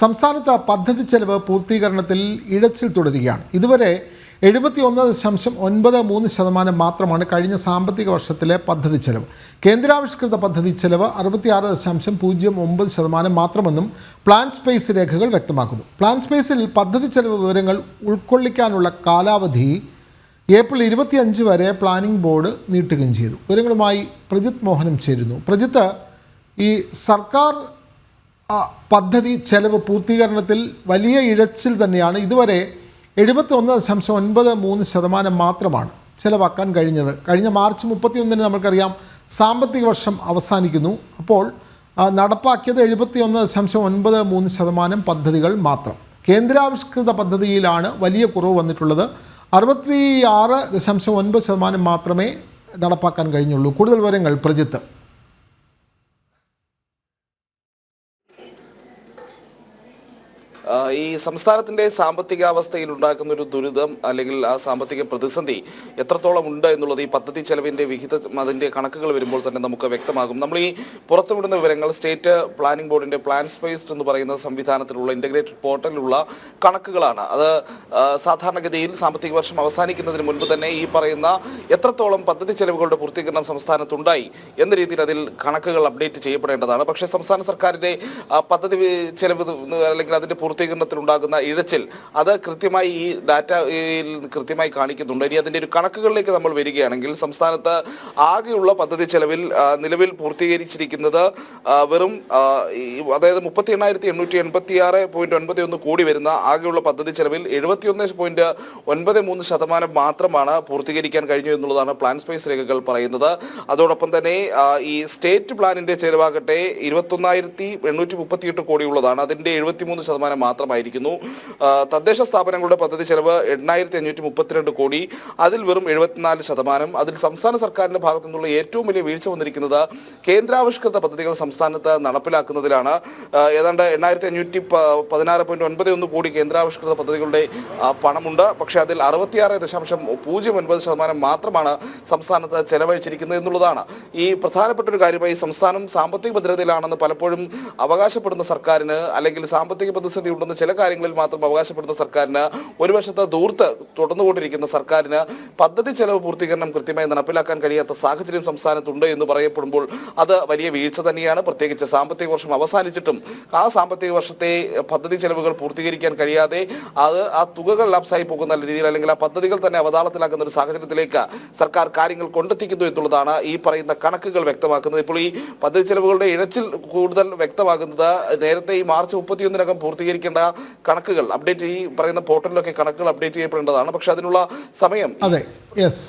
സംസ്ഥാനത്ത് പദ്ധതി ചെലവ് പൂർത്തീകരണത്തിൽ ഇഴച്ചിൽ തുടരുകയാണ്. ഇതുവരെ 71.93% മാത്രമാണ് കഴിഞ്ഞ സാമ്പത്തിക വർഷത്തിലെ പദ്ധതി ചെലവ്. കേന്ദ്രാവിഷ്കൃത പദ്ധതി ചെലവ് 66.09% മാത്രമെന്നും പ്ലാൻ സ്പേസ് രേഖകൾ വ്യക്തമാക്കുന്നു. പ്ലാൻ സ്പേസിൽ പദ്ധതി ചെലവ് വിവരങ്ങൾ ഉൾക്കൊള്ളിക്കാനുള്ള കാലാവധി ഏപ്രിൽ 25 വരെ പ്ലാനിംഗ് ബോർഡ് നീട്ടുകയും ചെയ്തു. വിവരങ്ങളുമായി പ്രജിത്ത് മോഹനം ചേരുന്നു. പ്രജിത്ത്, ഈ സർക്കാർ പദ്ധതി ചെലവ് പൂർത്തീകരണത്തിൽ വലിയ ഇഴച്ചിൽ തന്നെയാണ്. ഇതുവരെ 71.93% മാത്രമാണ് ചെലവാക്കാൻ കഴിഞ്ഞത്. കഴിഞ്ഞ മാർച്ച് 31 നമുക്കറിയാം സാമ്പത്തിക വർഷം അവസാനിക്കുന്നു. അപ്പോൾ നടപ്പാക്കിയത് 71.93% പദ്ധതികൾ മാത്രം. കേന്ദ്രാവിഷ്കൃത പദ്ധതിയിലാണ് വലിയ കുറവ് വന്നിട്ടുള്ളത്. 66.9% മാത്രമേ നടപ്പാക്കാൻ കഴിഞ്ഞുള്ളൂ. കൂടുതൽ വിവരങ്ങൾ പ്രജിത്ത്. ഈ സംസ്ഥാനത്തിന്റെ സാമ്പത്തിക അവസ്ഥയിൽ ഉണ്ടാക്കുന്ന ഒരു ദുരിതം അല്ലെങ്കിൽ ആ സാമ്പത്തിക പ്രതിസന്ധി എത്രത്തോളം ഉണ്ട് എന്നുള്ളത് ഈ പദ്ധതി ചെലവിന്റെ വിഹിതം അതിന്റെ കണക്കുകൾ വരുമ്പോൾ തന്നെ നമുക്ക് വ്യക്തമാകും. നമ്മൾ ഈ പുറത്തുവിടുന്ന വിവരങ്ങൾ സ്റ്റേറ്റ് പ്ലാനിംഗ് ബോർഡിന്റെ പ്ലാൻ സ്പേസ് എന്ന് പറയുന്ന സംവിധാനത്തിലുള്ള ഇന്റഗ്രേറ്റഡ് പോർട്ടലിലുള്ള കണക്കുകളാണ്. അത് സാധാരണഗതിയിൽ സാമ്പത്തിക വർഷം അവസാനിക്കുന്നതിന് മുൻപ് തന്നെ ഈ പറയുന്ന എത്രത്തോളം പദ്ധതി ചെലവുകളുടെ പൂർത്തീകരണം സംസ്ഥാനത്തുണ്ടായി എന്ന രീതിയിൽ അതിൽ കണക്കുകൾ അപ്ഡേറ്റ് ചെയ്യപ്പെടേണ്ടതാണ്. പക്ഷേ സംസ്ഥാന സർക്കാരിന്റെ പദ്ധതി ചെലവ് അല്ലെങ്കിൽ അതിന്റെ പൂർത്തീകരണത്തിലുണ്ടാകുന്ന ഇഴച്ചിൽ അത് കൃത്യമായി ഈ ഡാറ്റയിൽ കൃത്യമായി കാണിക്കുന്നുണ്ട്. ഇനി അതിൻ്റെ ഒരു കണക്കുകളിലേക്ക് നമ്മൾ വരികയാണെങ്കിൽ സംസ്ഥാനത്ത് ആകെയുള്ള പദ്ധതി ചെലവിൽ നിലവിൽ പൂർത്തീകരിച്ചിരിക്കുന്നത് വെറും അതായത് 38,886.91 കോടി വരുന്ന ആകെയുള്ള പദ്ധതി ചെലവിൽ 71.93% മാത്രമാണ് പൂർത്തീകരിക്കാൻ കഴിഞ്ഞു എന്നുള്ളതാണ് പ്ലാൻ സ്പേസ് രേഖകൾ പറയുന്നത്. അതോടൊപ്പം തന്നെ ഈ സ്റ്റേറ്റ് പ്ലാനിന്റെ ചെലവാകട്ടെ 21,838 കോടി ഉള്ളതാണ്. അതിന്റെ 73% മാത്രമായിരിക്കുന്നു. തദ്ദേശ സ്ഥാപനങ്ങളുടെ പദ്ധതി ചെലവ് 8,532 കോടി, അതിൽ വെറും 74%. അതിൽ സംസ്ഥാന സർക്കാരിന്റെ ഭാഗത്തു നിന്നുള്ള ഏറ്റവും വലിയ വീഴ്ച വന്നിരിക്കുന്നത് കേന്ദ്രാവിഷ്കൃത പദ്ധതികൾ സംസ്ഥാനത്ത് നടപ്പിലാക്കുന്നതിലാണ്. ഏതാണ്ട് 8,516.91 കോടി കേന്ദ്രാവിഷ്കൃത പദ്ധതികളുടെ പണമുണ്ട്. പക്ഷേ അതിൽ 66.09% മാത്രമാണ് സംസ്ഥാനത്ത് ചെലവഴിച്ചിരിക്കുന്നത് എന്നുള്ളതാണ് ഈ പ്രധാനപ്പെട്ട ഒരു കാര്യമായി. സംസ്ഥാനം സാമ്പത്തിക ഭദ്രതയിലാണെന്ന് പലപ്പോഴും അവകാശപ്പെടുന്ന സർക്കാരിന്, അല്ലെങ്കിൽ സാമ്പത്തിക പ്രതിസന്ധി ഉണ്ടെന്ന് ചില കാര്യങ്ങളിൽ മാത്രം അവകാശപ്പെടുന്ന സർക്കാരിന്, ഒരു വശത്ത് ദൂർത്ത് തുടർന്നുകൊണ്ടിരിക്കുന്ന സർക്കാരിന് പദ്ധതി ചെലവ് പൂർത്തീകരണം കൃത്യമായി നടപ്പിലാക്കാൻ കഴിയാത്ത സാഹചര്യം സംസ്ഥാനത്തുണ്ട് എന്ന് പറയപ്പെടുമ്പോൾ അത് വലിയ വീഴ്ച തന്നെയാണ്. പ്രത്യേകിച്ച് സാമ്പത്തിക വർഷം അവസാനിച്ചിട്ടും ആ സാമ്പത്തിക വർഷത്തെ പദ്ധതി ചെലവുകൾ പൂർത്തീകരിക്കാൻ കഴിയാതെ അത് ആ തുകകൾ ലാപ്സായി പോകുന്ന രീതിയിൽ, അല്ലെങ്കിൽ ആ പദ്ധതികൾ തന്നെ അവതാളത്തിലാക്കുന്ന ഒരു സാഹചര്യത്തിലേക്ക് സർക്കാർ കാര്യങ്ങൾ കൊണ്ടെത്തിക്കുന്നു എന്നുള്ളതാണ് ഈ പറയുന്ന കണക്കുകൾ വ്യക്തമാക്കുന്നത്. ഇപ്പോൾ ഈ പദ്ധതി ചെലവുകളുടെ ഇഴച്ചിൽ കൂടുതൽ വ്യക്തമാകുന്നത് നേരത്തെ ഈ മാർച്ച് 31 പൂർത്തീകരിക്കേണ്ട കണക്കുകൾ അപ്ഡേറ്റ് ഈ പറയുന്ന പോർട്ടലിലൊക്കെ കണക്കുകൾ അപ്ഡേറ്റ് ചെയ്യപ്പെടേണ്ടതാണ്. പക്ഷെ അതിനുള്ള സമയം അതെ, യെസ്.